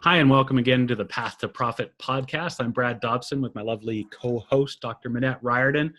Hi, and welcome again to the Path to Profit podcast. I'm Brad Dobson with my lovely co-host, Dr. Minette Riordan.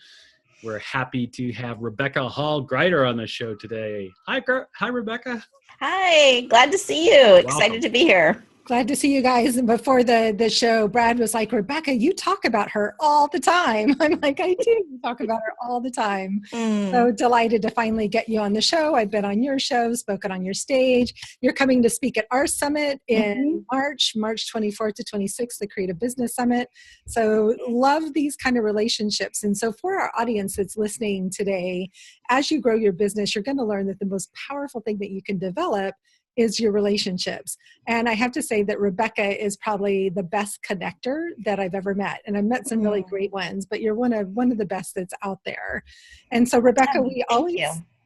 We're happy to have Rebecca Hall Gruyter on the show today. Hi, Rebecca. Hi, glad to see you. Welcome. Excited to be here. Glad to see you guys. And before the show, Brad was like, Rebecca, you talk about her all the time. I'm like, I do talk about her all the time. So delighted to finally get you on the show. I've been on your show, spoken on your stage. You're coming to speak at our summit in March 24th to 26th, the Creative Business Summit. So love these kind of relationships. And so for our audience that's listening today, as you grow your business, you're going to learn that the most powerful thing that you can develop is your relationships. And I have to say that Rebecca is probably the best connector that I've ever met. And I've met some really great ones, but you're one of the best that's out there. And so Rebecca,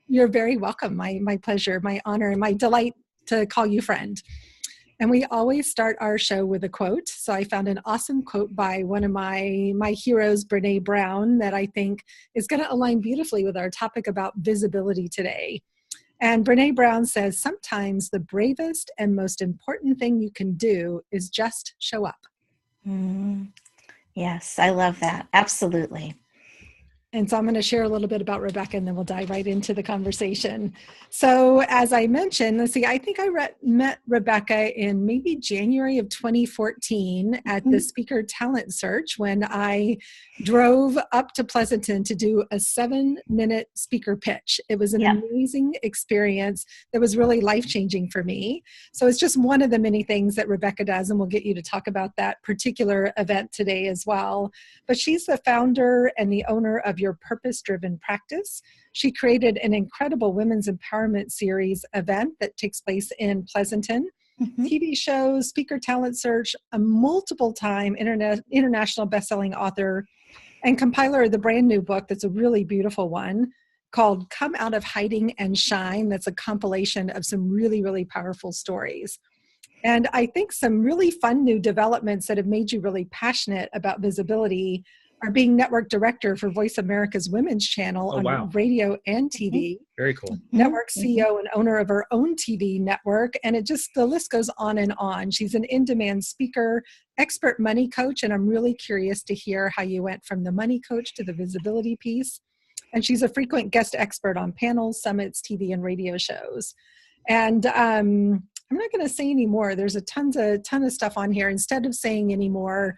you're very welcome. My pleasure, my honor, and my delight to call you friend. And we always start our show with a quote. So I found an awesome quote by one of my heroes, Brene Brown, that I think is going to align beautifully with our topic about visibility today. And Brene Brown says, sometimes the bravest and most important thing you can do is just show up. Yes, I love that. Absolutely. And so I'm going to share a little bit about Rebecca, and then we'll dive right into the conversation. So as I mentioned, I think I met Rebecca in maybe January of 2014 at the Speaker Talent Search when I drove up to Pleasanton to do a 7-minute speaker pitch. It was an amazing experience that was really life-changing for me. So it's just one of the many things that Rebecca does, and we'll get you to talk about that particular event today as well. But she's the founder and the owner of Your Purpose-Driven Practice. She created an incredible women's empowerment series event that takes place in Pleasanton. TV shows, Speaker Talent Search, a multiple-time international best-selling author, and compiler of the brand new book that's a really beautiful one called Come Out of Hiding and Shine. That's a compilation of some really, really powerful stories. And I think some really fun new developments that have made you really passionate about visibility are being network director for VoiceAmerica's women's channel on radio and TV. Very cool. Network CEO and owner of her own TV network. And the list goes on and on. She's an in-demand speaker, expert money coach. And I'm really curious to hear how you went from the money coach to the visibility piece. And she's a frequent guest expert on panels, summits, TV, and radio shows. And I'm not going to say any more. There's a ton of stuff on here. Instead of saying any more,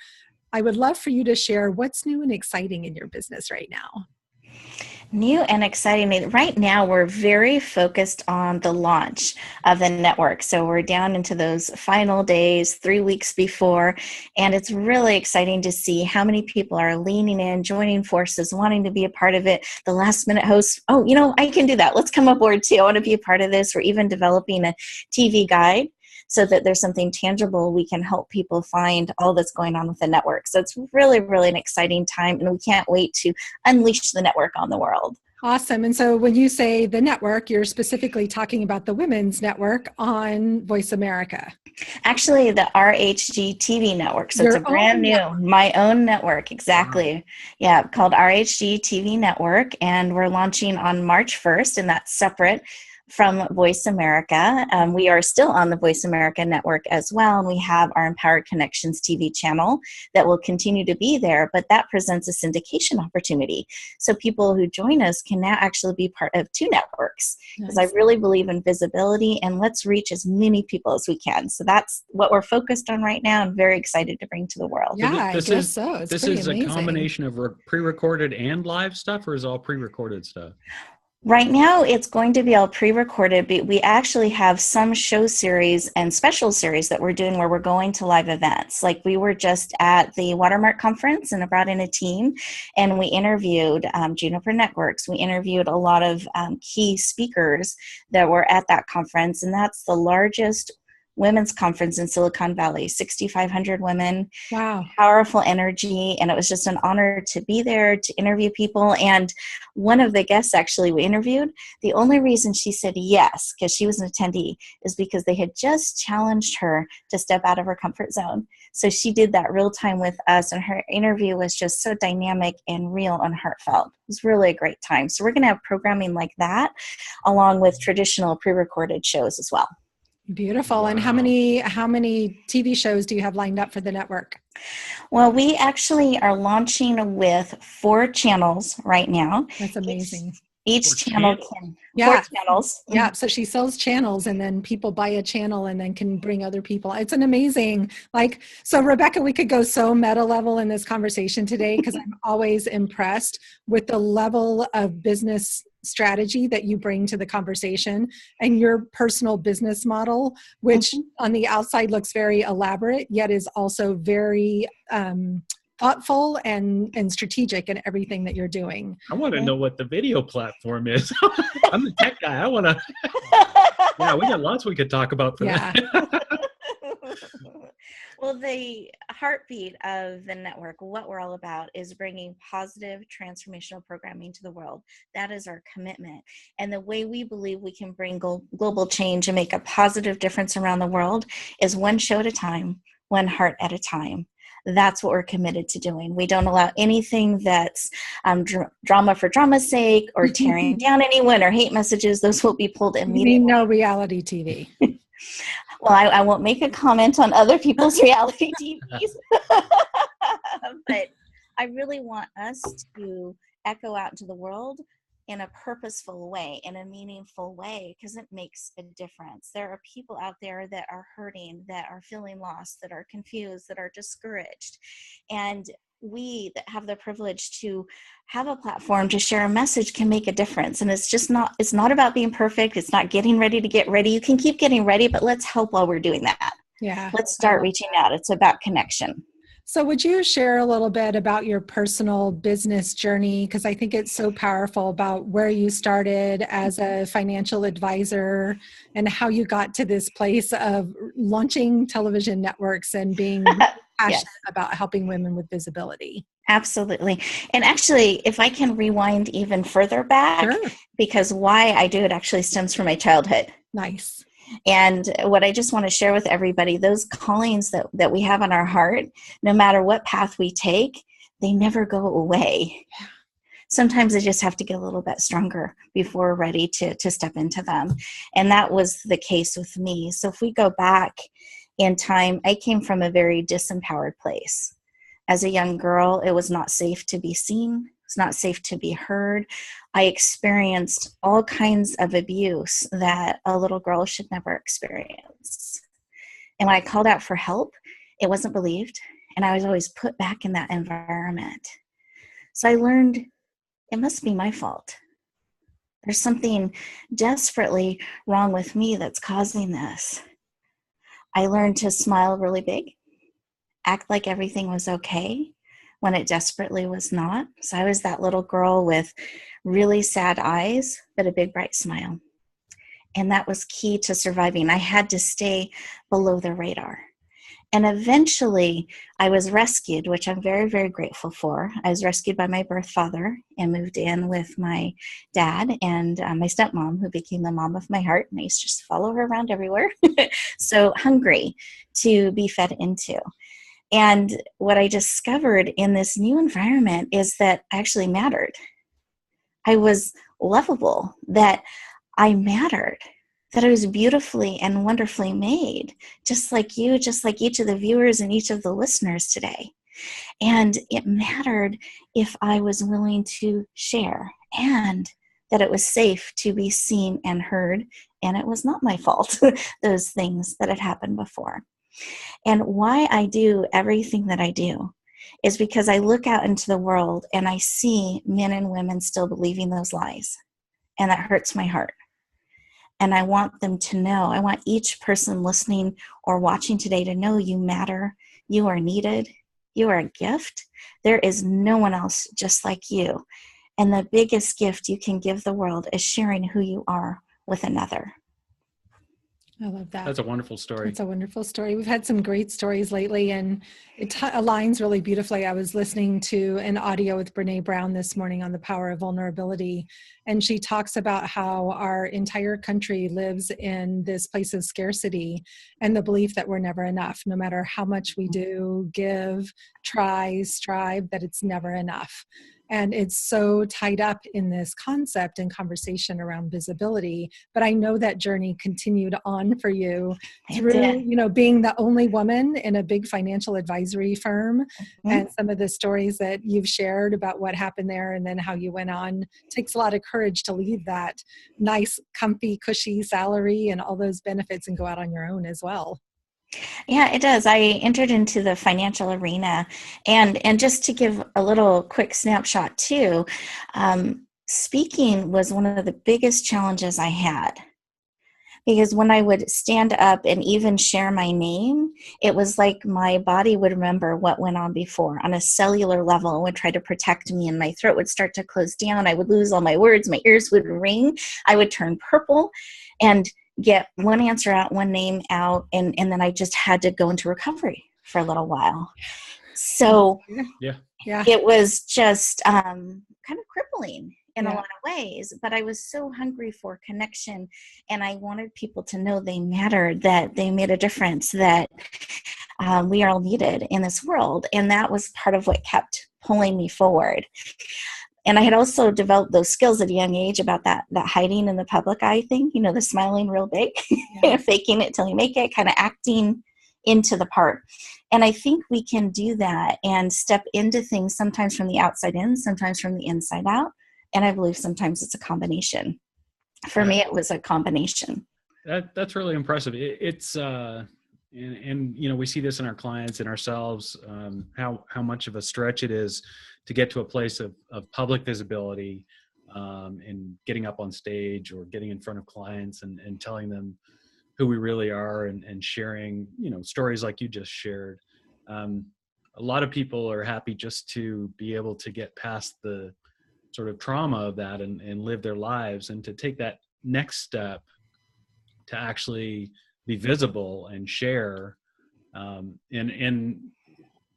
I would love for you to share what's new and exciting in your business right now. New and exciting. Right now, we're very focused on the launch of the network. So we're down into those final days, 3 weeks before, and it's really exciting to see how many people are leaning in, joining forces, wanting to be a part of it. The last minute hosts, I can do that. Let's come aboard too. I want to be a part of this. We're even developing a TV guide so that there's something tangible we can help people find all that's going on with the network. So it's really, really an exciting time, and we can't wait to unleash the network on the world. Awesome. And so when you say the network, you're specifically talking about the Women's Network on Voice America. Actually, the RHG TV network. So it's a brand new, my own network. Exactly. Wow. Yeah, called RHG TV Network. And we're launching on March 1st, and that's separate from Voice America. We are still on the Voice America network as well, and we have our Empowered Connections TV channel that will continue to be there, but that presents a syndication opportunity. So people who join us can now actually be part of 2 networks, because I really believe in visibility, and let's reach as many people as we can. So that's what we're focused on right now, and very excited to bring to the world. Yeah, this is amazing. A combination of pre-recorded and live stuff, or is it all pre-recorded stuff? Right now, it's going to be all pre-recorded, but we actually have some show series and special series that we're doing where we're going to live events. Like we were just at the Watermark Conference, and I brought in a team, and we interviewed Juniper Networks. We interviewed a lot of key speakers that were at that conference, and that's the largest women's conference in Silicon Valley, 6,500 women. Wow. Powerful energy. And it was just an honor to be there, to interview people. And one of the guests actually we interviewed, the only reason she said yes, because she was an attendee, is because they had just challenged her to step out of her comfort zone. So she did that real time with us, and her interview was just so dynamic and real and heartfelt. It was really a great time. So we're going to have programming like that, along with traditional pre-recorded shows as well. Beautiful. Wow. And how many TV shows do you have lined up for the network? Well, we actually are launching with 4 channels right now. That's amazing. Each channel can, yeah. 4 channels. Yeah. So she sells channels and then people buy a channel and then can bring other people. It's an amazing, so Rebecca, we could go so meta level in this conversation today because I'm always impressed with the level of business strategy that you bring to the conversation and your personal business model, which on the outside looks very elaborate, yet is also very thoughtful and strategic in everything that you're doing. I want to know what the video platform is. I'm the tech guy. I want to. Yeah, we got lots we could talk about for that. Well, the heartbeat of the network, what we're all about, is bringing positive transformational programming to the world. That is our commitment. And the way we believe we can bring global change and make a positive difference around the world is one show at a time, one heart at a time. That's what we're committed to doing. We don't allow anything that's drama for drama's sake or tearing down anyone or hate messages. Those will be pulled immediately. You mean no reality TV? Well, I won't make a comment on other people's reality TVs, but I really want us to echo out into the world in a purposeful way, in a meaningful way, because it makes a difference. There are people out there that are hurting, that are feeling lost, that are confused, that are discouraged. And we that have the privilege to have a platform to share a message can make a difference. And it's not about being perfect. It's not getting ready to get ready. You can keep getting ready, but let's help while we're doing that. Yeah. Let's start reaching out. It's about connection. So would you share a little bit about your personal business journey? Because I think it's so powerful about where you started as a financial advisor and how you got to this place of launching television networks and being passionate about helping women with visibility. Absolutely. And actually, if I can rewind even further back, because why I do it actually stems from my childhood. Nice. And what I just want to share with everybody, those callings that we have on our heart, no matter what path we take, they never go away. Sometimes they just have to get a little bit stronger before we're ready to step into them. And that was the case with me. So if we go back in time, I came from a very disempowered place. As a young girl, it was not safe to be seen. It's not safe to be heard. I experienced all kinds of abuse that a little girl should never experience. And when I called out for help, it wasn't believed. And I was always put back in that environment. So I learned it must be my fault. There's something desperately wrong with me that's causing this. I learned to smile really big, act like everything was okay when it desperately was not. So I was that little girl with really sad eyes, but a big bright smile. And that was key to surviving. I had to stay below the radar. And eventually I was rescued, which I'm very, very grateful for. I was rescued by my birth father and moved in with my dad and my stepmom, who became the mom of my heart. And I used to just follow her around everywhere. So hungry to be fed into. And what I discovered in this new environment is that I actually mattered. I was lovable, that I mattered, that I was beautifully and wonderfully made, just like you, just like each of the viewers and each of the listeners today. And it mattered if I was willing to share and that it was safe to be seen and heard. And it was not my fault, those things that had happened before. And why I do everything that I do is because I look out into the world and I see men and women still believing those lies. And that hurts my heart. And I want them to know, I want each person listening or watching today to know you matter, you are needed, you are a gift. There is no one else just like you. And the biggest gift you can give the world is sharing who you are with another. I love that. That's a wonderful story. It's a wonderful story. We've had some great stories lately, and it aligns really beautifully. I was listening to an audio with Brene Brown this morning on the power of vulnerability, and she talks about how our entire country lives in this place of scarcity and the belief that we're never enough. No matter how much we do, give, try, strive, that it's never enough. And it's so tied up in this concept and conversation around visibility. But I know that journey continued on for you through, being the only woman in a big financial advisory firm, and some of the stories that you've shared about what happened there and then how you went on. It takes a lot of courage to leave that nice, comfy, cushy salary and all those benefits and go out on your own as well. Yeah, it does. I entered into the financial arena, and just to give a little quick snapshot too, speaking was one of the biggest challenges I had, because when I would stand up and even share my name, it was like my body would remember what went on before on a cellular level and would try to protect me, and my throat would start to close down. I would lose all my words. My ears would ring. I would turn purple and get one answer out, one name out, and then I just had to go into recovery for a little while. So it was just kind of crippling in a lot of ways, but I was so hungry for connection, and I wanted people to know they mattered, that they made a difference, that we are all needed in this world. And that was part of what kept pulling me forward. And I had also developed those skills at a young age about that hiding in the public eye thing, the smiling real big, faking it till you make it, kind of acting into the part. And I think we can do that and step into things sometimes from the outside in, sometimes from the inside out. And I believe sometimes it's a combination. For me, it was a combination. That's really impressive. It's and we see this in our clients and ourselves, how much of a stretch it is to get to a place of public visibility, and getting up on stage or getting in front of clients and telling them who we really are, and sharing, stories like you just shared. A lot of people are happy just to be able to get past the sort of trauma of that and live their lives, and to take that next step to actually be visible and share. And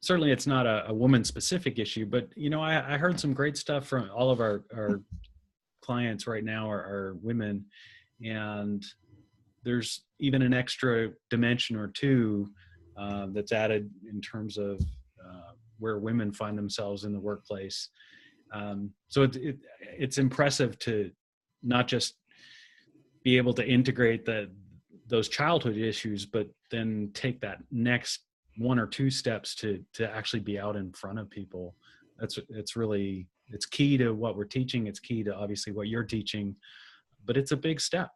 certainly it's not a woman specific issue, but I heard some great stuff from all of our clients right now are women, and there's even an extra dimension or two that's added in terms of where women find themselves in the workplace. So it's impressive to not just be able to integrate those childhood issues, but then take that next one or two steps to actually be out in front of people. It's key to what we're teaching. It's key to obviously what you're teaching, but it's a big step.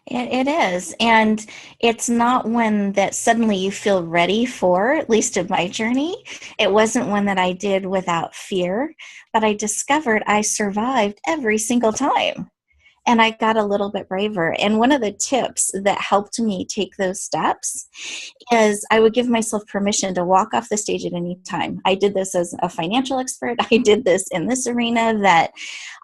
It is. And it's not one that suddenly you feel ready for, at least in my journey. It wasn't one that I did without fear, but I discovered I survived every single time. And I got a little bit braver. And one of the tips that helped me take those steps is I would give myself permission to walk off the stage at any time. I did this as a financial expert. I did this in this arena, that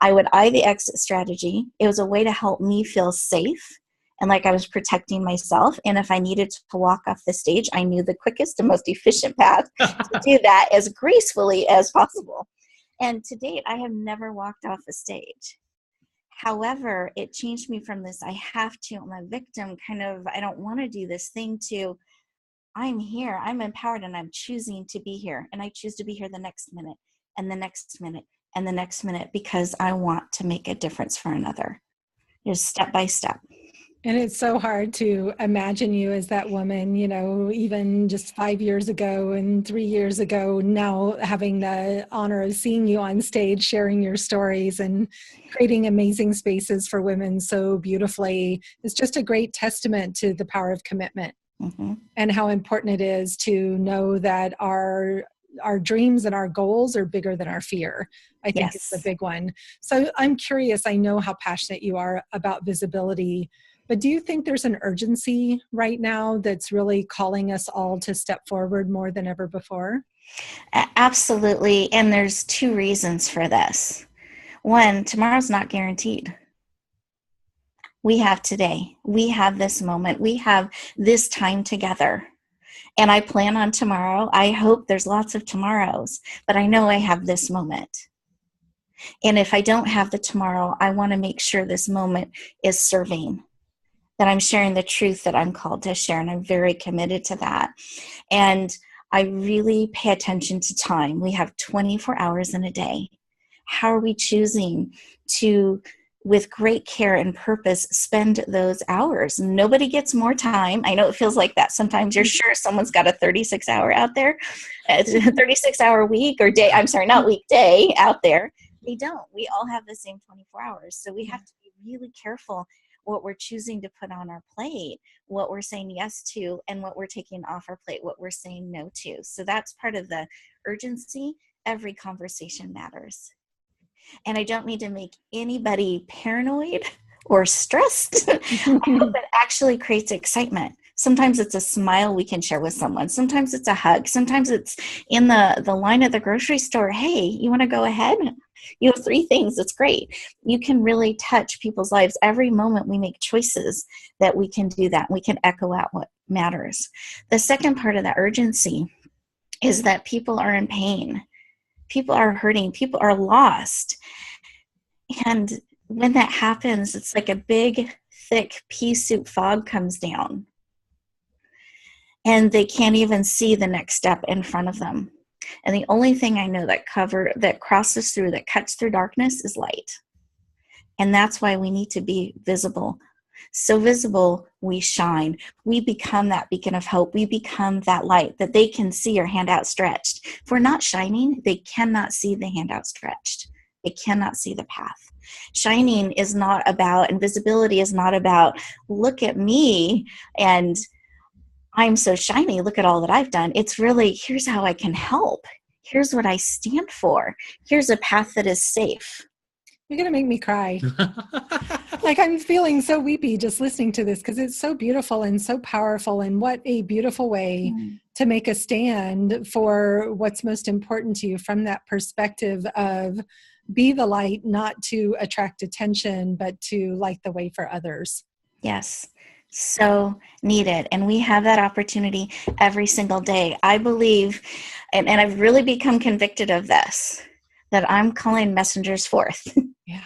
I would eye the exit strategy. It was a way to help me feel safe and like I was protecting myself. And if I needed to walk off the stage, I knew the quickest and most efficient path to do that as gracefully as possible. And to date, I have never walked off a stage. However, it changed me from this, I'm a victim, kind of, I don't want to do this thing, to I'm here, I'm empowered, and I'm choosing to be here. And I choose to be here the next minute and the next minute and the next minute, because I want to make a difference for another, just step by step. And it's so hard to imagine you as that woman, even just 5 years ago and 3 years ago, now having the honor of seeing you on stage, sharing your stories and creating amazing spaces for women so beautifully. It's just a great testament to the power of commitment, and how important it is to know that our dreams and our goals are bigger than our fear. I think it's the big one. So I'm curious, I know how passionate you are about visibility, but do you think there's an urgency right now that's really calling us all to step forward more than ever before? Absolutely. And there's two reasons for this. One, tomorrow's not guaranteed. We have today. We have this moment. We have this time together. And I plan on tomorrow. I hope there's lots of tomorrows, but I know I have this moment. And if I don't have the tomorrow, I want to make sure this moment is serving, that I'm sharing the truth that I'm called to share, and I'm very committed to that. And I really pay attention to time. We have 24 hours in a day. How are we choosing to, with great care and purpose, spend those hours? Nobody gets more time. I know it feels like that. Sometimes you're sure someone's got a 36-hour out there, a 36-hour week or day. I'm sorry, not week, day out there. They don't. We all have the same 24 hours. So we have to be really careful what we're choosing to put on our plate, what we're saying yes to, and what we're taking off our plate, what we're saying no to. So that's part of the urgency. Every conversation matters. And I don't mean to make anybody paranoid or stressed. I hope it actually creates excitement. Sometimes it's a smile we can share with someone. Sometimes it's a hug. Sometimes it's in the line at the grocery store. Hey, you want to go ahead? You have 3 things. It's great. You can really touch people's lives. Every moment we make choices that we can do that. We can echo out what matters. The second part of that urgency is that people are in pain. People are hurting. People are lost. And when that happens, it's like a big, thick pea soup fog comes down. And they can't even see the next step in front of them. And the only thing I know that crosses through, that cuts through darkness, is light. And that's why we need to be visible. So visible, we shine. We become that beacon of hope. We become that light that they can see your hand outstretched. If we're not shining, they cannot see the hand outstretched. They cannot see the path. Shining is not about, and visibility is not about, look at me and I'm so shiny, look at all that I've done. It's really, here's how I can help. Here's what I stand for. Here's a path that is safe. You're going to make me cry. Like, I'm feeling so weepy just listening to this, because it's so beautiful and so powerful. And what a beautiful way to make a stand for what's most important to you from that perspective of be the light, not to attract attention, but to light the way for others. Yes. So needed. And we have that opportunity every single day. I believe, and I've really become convicted of this, that I'm calling messengers forth. Yeah.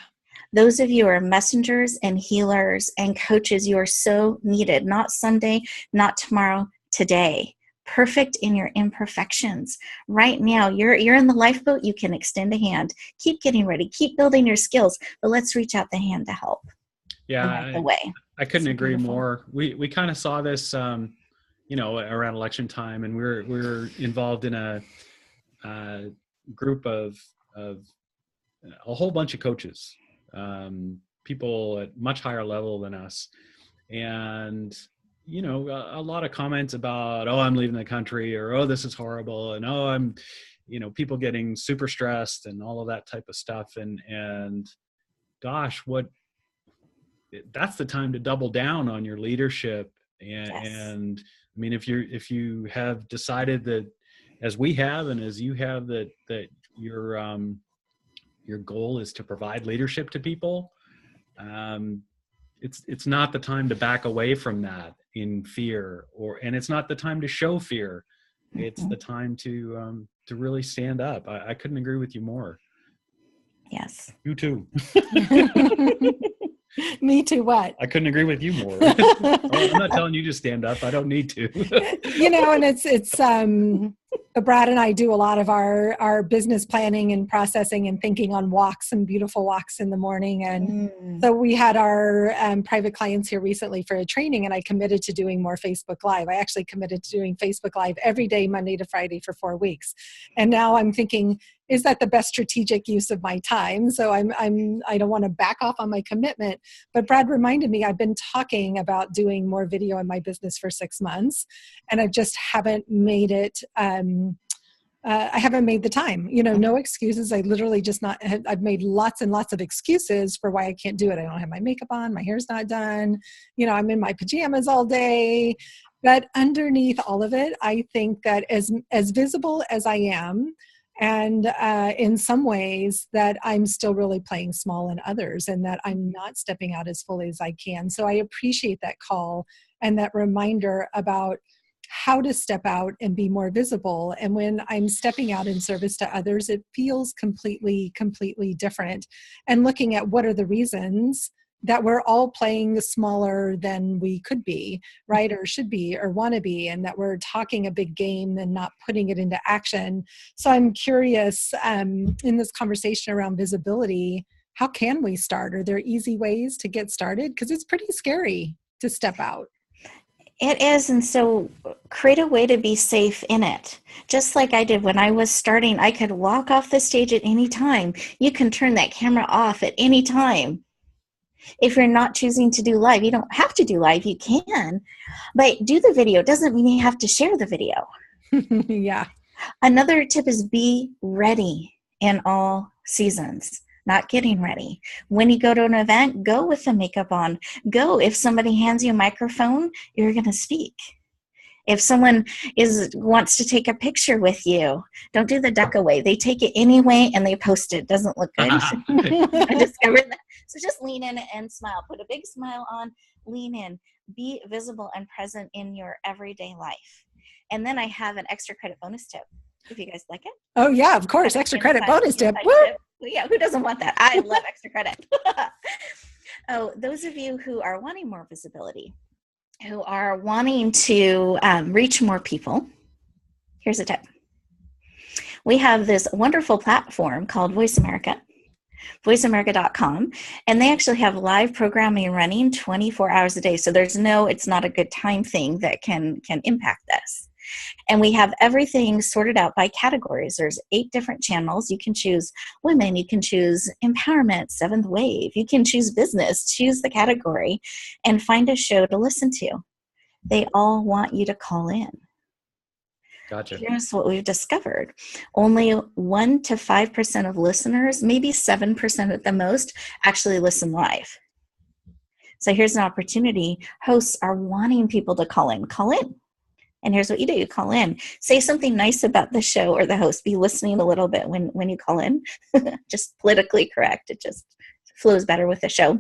Those of you who are messengers and healers and coaches, you are so needed. Not someday, not tomorrow, today. Perfect in your imperfections. Right now, you're in the lifeboat. You can extend a hand. Keep getting ready. Keep building your skills. But let's reach out the hand to help. Yeah, the way. I couldn't agree beautiful. more. We kind of saw this, around election time, and we're involved in a group of a whole bunch of coaches, people at much higher level than us, and a lot of comments about, oh, I'm leaving the country, or oh, this is horrible, and oh, I'm, people getting super stressed and all of that type of stuff, and gosh, that's the time to double down on your leadership. And I mean, if you have decided that, as we have, and as you have, that your goal is to provide leadership to people, it's not the time to back away from that in fear, and it's not the time to show fear. It's the time to really stand up. I couldn't agree with you more. Yes. You too. Me too. What? I couldn't agree with you more. I'm not telling you to stand up. I don't need to. And it's Brad and I do a lot of our business planning and processing and thinking on walks, and beautiful walks in the morning. And so we had our private clients here recently for a training, and I committed to doing more Facebook Live. I actually committed to doing Facebook Live every day, Monday to Friday, for 4 weeks. And now I'm thinking, is that the best strategic use of my time? So I don't want to back off on my commitment. But Brad reminded me, I've been talking about doing more video in my business for 6 months, and I just haven't made it. I haven't made the time. No excuses. I literally I've made lots and lots of excuses for why I can't do it. I don't have my makeup on. My hair's not done. I'm in my pajamas all day. But underneath all of it, I think that as visible as I am, and in some ways that I'm still really playing small in others, and that I'm not stepping out as fully as I can. So I appreciate that call and that reminder about how to step out and be more visible. And when I'm stepping out in service to others, it feels completely, completely different. And looking at what are the reasons that we're all playing smaller than we could be, right? Or should be, or want to be, and that we're talking a big game and not putting it into action. So I'm curious, in this conversation around visibility, how can we start? Are there easy ways to get started? Because it's pretty scary to step out. It is. And so create a way to be safe in it. Just like I did when I was starting, I could walk off the stage at any time. You can turn that camera off at any time. If you're not choosing to do live, you don't have to do live, you can, but do the video. Doesn't mean you have to share the video. Yeah. Another tip is be ready in all seasons. Not getting ready. When you go to an event, go with the makeup on. Go. If somebody hands you a microphone, you're going to speak. If someone wants to take a picture with you, don't do the duck away. They take it anyway and they post it. Doesn't look good. I discovered that. So just lean in and smile. Put a big smile on. Lean in. Be visible and present in your everyday life. And then I have an extra credit bonus tip, if you guys like it. Oh, yeah, of course. Extra credit bonus tip. Woo! Yeah, who doesn't want that? I love extra credit. Oh, those of you who are wanting more visibility, who are wanting to reach more people, here's a tip. We have this wonderful platform called VoiceAmerica, voiceamerica.com, and they actually have live programming running 24 hours a day. So it's not a good time thing that can impact this. And we have everything sorted out by categories. There's 8 different channels. You can choose women, you can choose empowerment, seventh wave, you can choose business, choose the category, and find a show to listen to. They all want you to call in. Gotcha. Here's what we've discovered. Only 1 to 5% of listeners, maybe 7% at the most, actually listen live. So here's an opportunity. Hosts are wanting people to call in. Call in. And here's what you do. You call in. Say something nice about the show or the host. Be listening a little bit when you call in. Just politically correct. It just flows better with the show.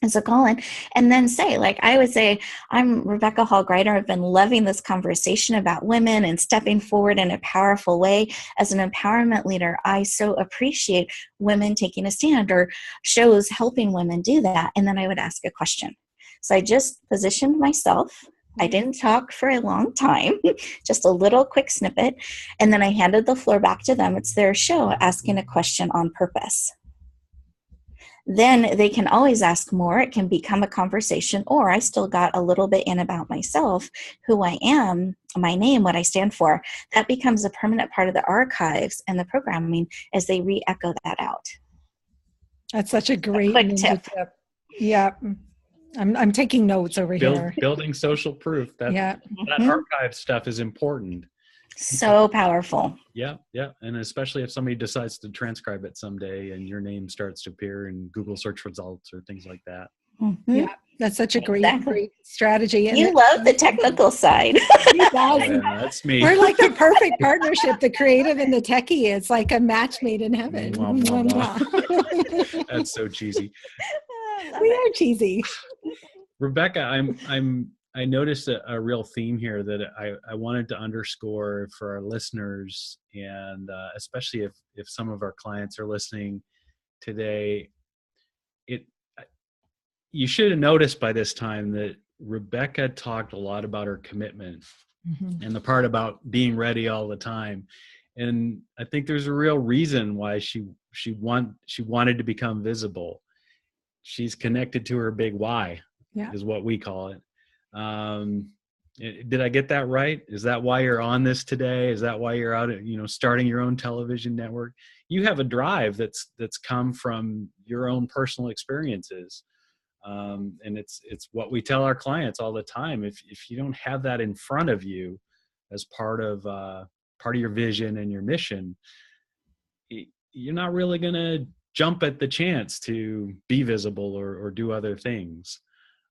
And so call in and then say, like I would say, I'm Rebecca Hall Gruyter. I've been loving this conversation about women and stepping forward in a powerful way. As an empowerment leader, I so appreciate women taking a stand or shows helping women do that. And then I would ask a question. So I just positioned myself. I didn't talk for a long time, just a little quick snippet. And then I handed the floor back to them. It's their show, asking a question on purpose. Then they can always ask more. It can become a conversation, or I still got a little bit in about myself, who I am, my name, what I stand for. That becomes a permanent part of the archives and the programming as they re-echo that out. That's such a great quick tip. Yeah. I'm taking notes over here. Building social proof. That archive stuff is important. So powerful. Yeah. And especially if somebody decides to transcribe it someday and your name starts to appear in Google search results or things like that. Mm-hmm. Yeah, that's such a great strategy. And you love the technical side. Yeah, that's me. We're like the perfect partnership, the creative and the techie. It's like a match made in heaven. Mwah, mwah, mwah. That's so cheesy. We are cheesy. Rebecca, I noticed a real theme here that I wanted to underscore for our listeners, and especially if some of our clients are listening today. You should have noticed by this time that Rebecca talked a lot about her commitment and the part about being ready all the time. And I think there's a real reason why she wanted to become visible. She's connected to her big why, is what we call it. Did I get that right? Is that why you're on this today? Is that why you're out at, starting your own television network? You have a drive that's come from your own personal experiences. And it's what we tell our clients all the time. If you don't have that in front of you as part of your vision and your mission, you're not really going to jump at the chance to be visible or do other things.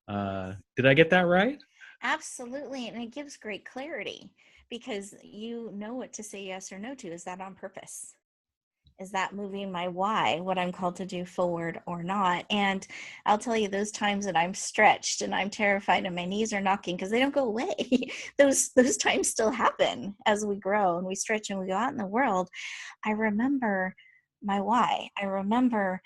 Did I get that right? Absolutely. And it gives great clarity because you know what to say yes or no to. Is that on purpose? Is that moving my why, what I'm called to do forward or not? And I'll tell you, those times that I'm stretched and I'm terrified and my knees are knocking because they don't go away. Those times still happen as we grow and we stretch and we go out in the world. I remember my why. I remember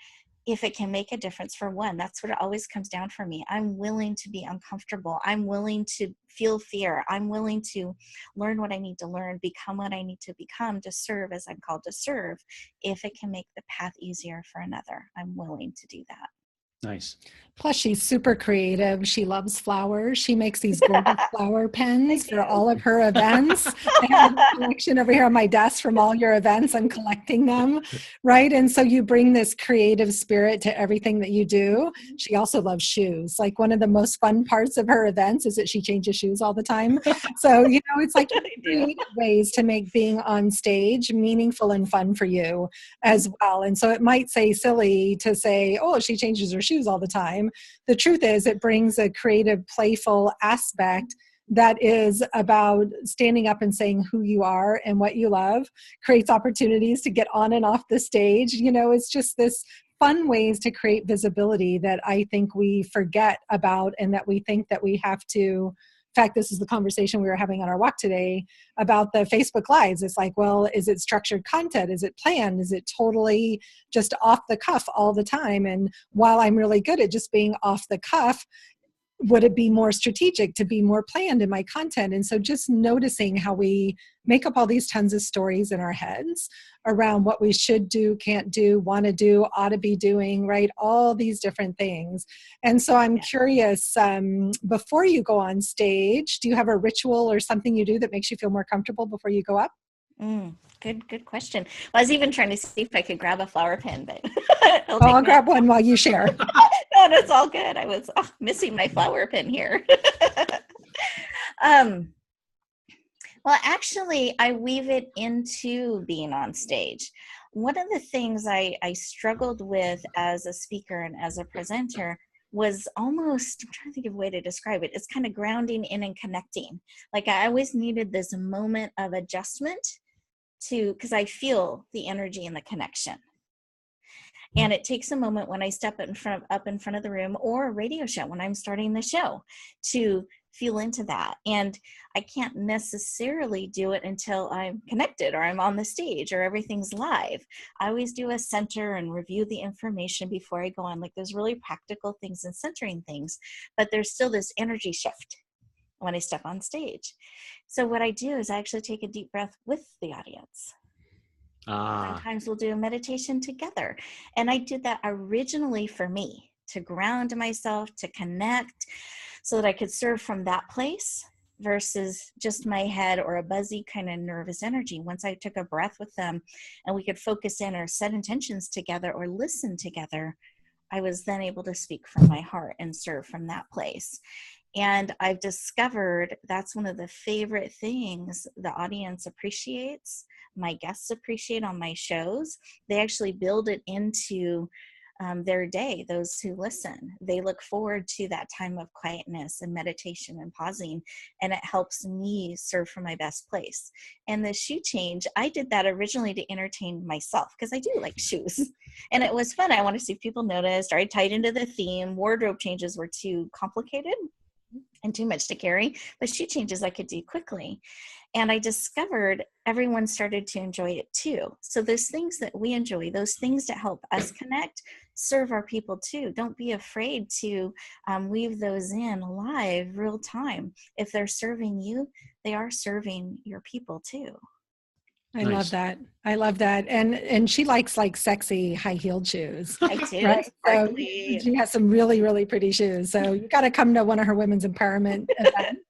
if it can make a difference for one. That's what it always comes down for me. I'm willing to be uncomfortable. I'm willing to feel fear. I'm willing to learn what I need to learn, become what I need to become, to serve as I'm called to serve. If it can make the path easier for another, I'm willing to do that. Nice. Plus, she's super creative. She loves flowers. She makes these gorgeous flower pens for all of her events. I have a collection over here on my desk from all your events. I'm collecting them, right? And so you bring this creative spirit to everything that you do. She also loves shoes. Like, one of the most fun parts of her events is that she changes shoes all the time. So, it's like creative ways to make being on stage meaningful and fun for you as well. And so it might say silly to say, oh, she changes her shoes all the time. The truth is, it brings a creative, playful aspect that is about standing up and saying who you are and what you love, creates opportunities to get on and off the stage. It's just this fun ways to create visibility that I think we forget about, and that we think that we have to. In fact, this is the conversation we were having on our walk today about the Facebook Lives. It's like, well, is it structured content? Is it planned? Is it totally just off the cuff all the time? And while I'm really good at just being off the cuff, would it be more strategic to be more planned in my content? And so just noticing how we make up all these tons of stories in our heads around what we should do, can't do, want to do, ought to be doing, right? All these different things. And so I'm curious, before you go on stage, do you have a ritual or something you do that makes you feel more comfortable before you go up? Good question. Well, I was even trying to see if I could grab a flower pen, but I'll grab one while you share. No, that's all good. I was missing my flower pen here. Well, actually, I weave it into being on stage. One of the things I struggled with as a speaker and as a presenter was almost, I'm trying to think of a way to describe it. It's kind of grounding in and connecting. Like, I always needed this moment of adjustment because I feel the energy and the connection. And it takes a moment when I step up in front of the room, or a radio show when I'm starting the show, to feel into that. And I can't necessarily do it until I'm connected or I'm on the stage or everything's live. I always do a center and review the information before I go on. Like, there's really practical things in centering things, but there's still this energy shift when I step on stage. So what I do is I actually take a deep breath with the audience. Sometimes we'll do a meditation together. And I did that originally for me, to ground myself, to connect, so that I could serve from that place versus just my head or a buzzy kind of nervous energy. Once I took a breath with them and we could focus in or set intentions together or listen together, I was then able to speak from my heart and serve from that place. And I've discovered that's one of the favorite things the audience appreciates, my guests appreciate on my shows. They actually build it into their day, those who listen. They look forward to that time of quietness and meditation and pausing, and it helps me serve from my best place. And the shoe change, I did that originally to entertain myself, because I do like shoes. And it was fun. I wanted to see if people noticed, or I tied into the theme. Wardrobe changes were too complicated and too much to carry, but shoe changes I could do quickly. And I discovered everyone started to enjoy it too. So those things that we enjoy, those things that help us connect, serve our people too. Don't be afraid to weave those in live, real time. If they're serving you, they are serving your people too. I love that. I love that. And she likes like sexy high-heeled shoes. I do. Right? So she has some really, really pretty shoes. So you got to come to one of her women's empowerment events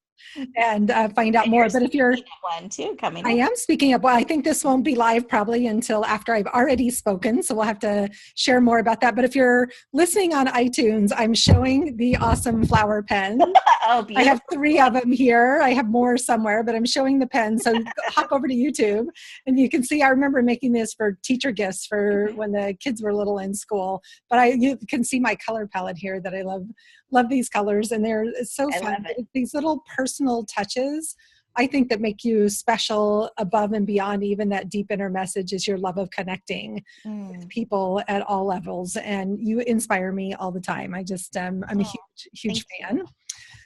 and find out more. But if you're one too coming up. I am speaking up. Well, I think this won't be live probably until after I've already spoken. So we'll have to share more about that. But if you're listening on iTunes, I'm showing the awesome flower pen. Oh, beautiful. I have 3 of them here. I have more somewhere, but I'm showing the pen. So hop over to YouTube and you can see, I remember making this for teacher gifts for when the kids were little in school. But you can see my color palette here that I love these colors. And they're so fun. These little personal touches, I think, that make you special above and beyond even that deep inner message is your love of connecting with people at all levels. And you inspire me all the time. I'm a huge fan.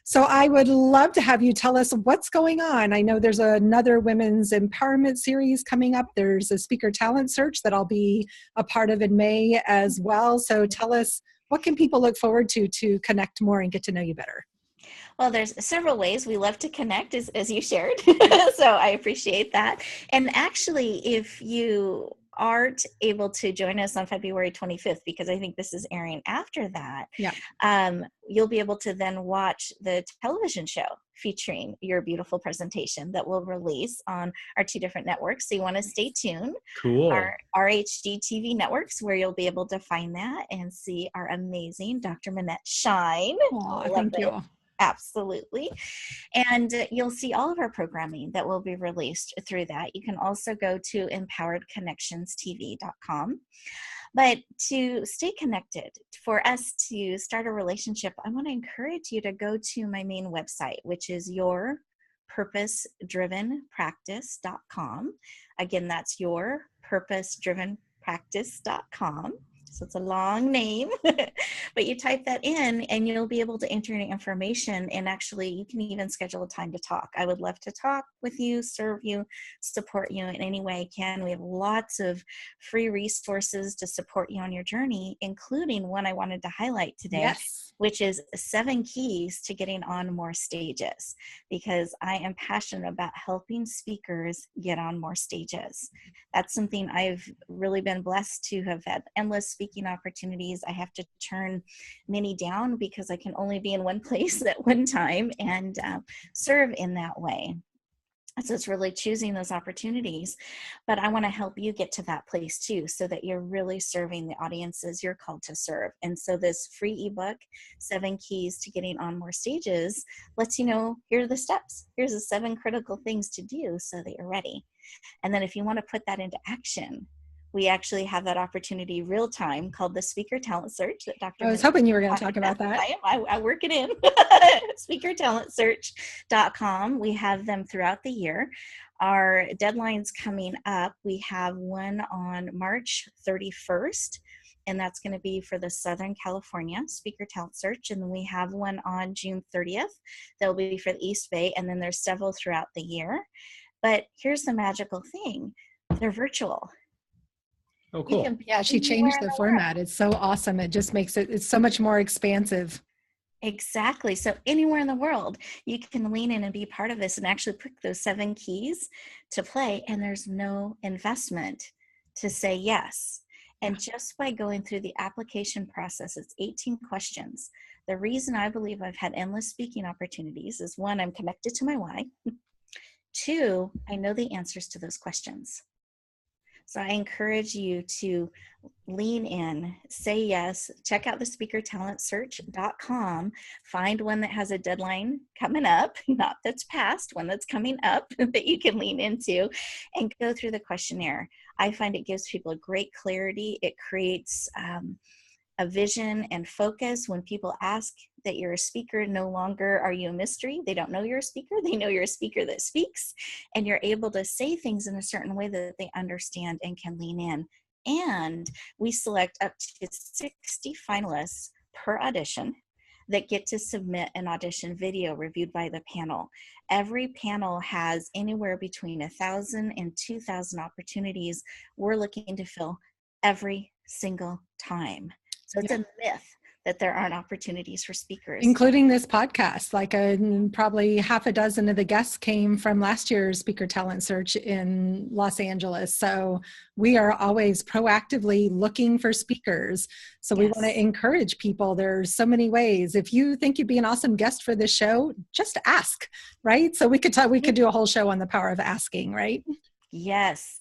So I would love to have you tell us what's going on. I know there's another women's empowerment series coming up. There's a speaker talent search that I'll be a part of in May as well. So tell us, what can people look forward to connect more and get to know you better? Well, there's several ways we love to connect, as you shared. So I appreciate that. And actually, if you aren't able to join us on February 25th, because I think this is airing after that, you'll be able to then watch the television show featuring your beautiful presentation that we'll release on our 2 different networks. So you want to stay tuned. Cool. Our RHG TV networks, where you'll be able to find that and see our amazing Dr. Minette shine. Oh, thank you. Absolutely. And you'll see all of our programming that will be released through that. You can also go to empoweredconnectionstv.com. But to stay connected, for us to start a relationship, I want to encourage you to go to my main website, which is yourpurposedrivenpractice.com. Again, that's yourpurposedrivenpractice.com. So it's a long name, but you type that in and you'll be able to enter your information, and actually you can even schedule a time to talk. I would love to talk with you, serve you, support you in any way I can. We have lots of free resources to support you on your journey, including one I wanted to highlight today, which is 7 keys to getting on more stages, because I am passionate about helping speakers get on more stages. That's something I've really been blessed to have had endless speaking opportunities. I have to turn many down because I can only be in one place at one time and serve in that way. So it's really choosing those opportunities, but I want to help you get to that place too, so that you're really serving the audiences you're called to serve. And so this free ebook, 7 Keys to Getting on More Stages, lets you know, here are the steps. Here's the 7 critical things to do so that you're ready. And then if you want to put that into action, we actually have that opportunity real time called the Speaker Talent Search that Dr. I was hoping you were going to talk about that. I work it in. SpeakerTalentSearch.com. We have them throughout the year. Our deadline's coming up. We have one on March 31st, and that's going to be for the Southern California Speaker Talent Search. And then we have one on June 30th. That'll be for the East Bay, and then there's several throughout the year. But here's the magical thing. They're virtual. Oh, cool. Yeah, she changed the format. It's so awesome. It just makes it's so much more expansive. Exactly. So anywhere in the world, you can lean in and be part of this and actually put those 7 keys to play. And there's no investment to say yes. And just by going through the application process, it's 18 questions. The reason I believe I've had endless speaking opportunities is 1, I'm connected to my why. 2, I know the answers to those questions. So I encourage you to lean in, say yes, check out the speakertalentsearch.com, find one that has a deadline coming up, not that's past, one that's coming up that you can lean into, and go through the questionnaire. I find it gives people great clarity. It creates a vision and focus. When people ask that you're a speaker, no longer are you a mystery. They don't know you're a speaker. They know you're a speaker that speaks, and you're able to say things in a certain way that they understand and can lean in. And we select up to 60 finalists per audition that get to submit an audition video reviewed by the panel. Every panel has anywhere between 1,000 and 2,000 opportunities we're looking to fill every single time. So it's a myth that there aren't opportunities for speakers. Including this podcast, like probably half a dozen of the guests came from last year's Speaker Talent Search in Los Angeles. So we are always proactively looking for speakers. So we want to encourage people. There's so many ways. If you think you'd be an awesome guest for this show, just ask, right? So we could do a whole show on the power of asking, right? Yes.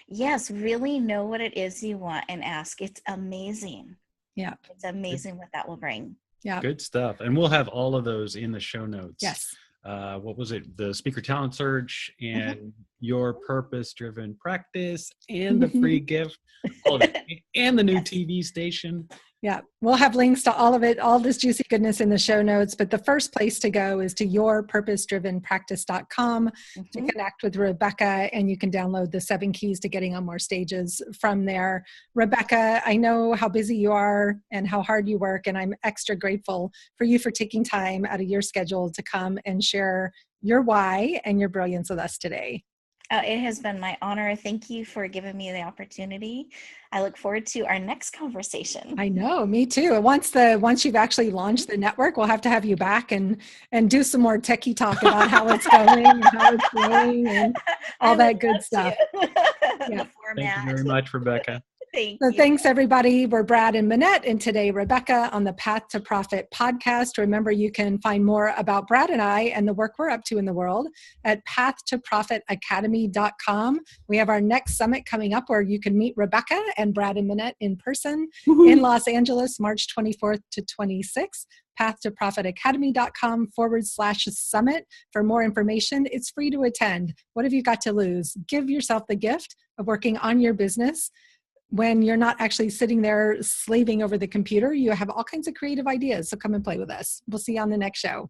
Yes. Really know what it is you want and ask. It's amazing. Yeah. It's amazing what that will bring. Yeah. Good stuff. And we'll have all of those in the show notes. Yes. What was it? The Speaker Talent Search and Your Purpose-Driven Practice and the free gift, all of it, and the new TV station. Yeah, we'll have links to all of it, all this juicy goodness in the show notes. But the first place to go is to yourpurposedrivenpractice.com to connect with Rebecca, and you can download the 7 keys to getting on more stages from there. Rebecca, I know how busy you are and how hard you work, and I'm extra grateful for you for taking time out of your schedule to come and share your why and your brilliance with us today. It has been my honor. Thank you for giving me the opportunity. I look forward to our next conversation. I know, me too. Once you've actually launched the network, we'll have to have you back and do some more techie talk about how it's going and how it's growing and all that good stuff. Yeah. Thank you very much, Rebecca. Thanks, everybody. We're Brad and Minette, and today Rebecca on the Path to Profit podcast. Remember, you can find more about Brad and I and the work we're up to in the world at pathtoprofitacademy.com. We have our next summit coming up where you can meet Rebecca and Brad and Minette in person in Los Angeles, March 24th to 26th. pathtoprofitacademy.com/summit for more information. It's free to attend. What have you got to lose? Give yourself the gift of working on your business. When you're not actually sitting there slaving over the computer, you have all kinds of creative ideas. So come and play with us. We'll see you on the next show.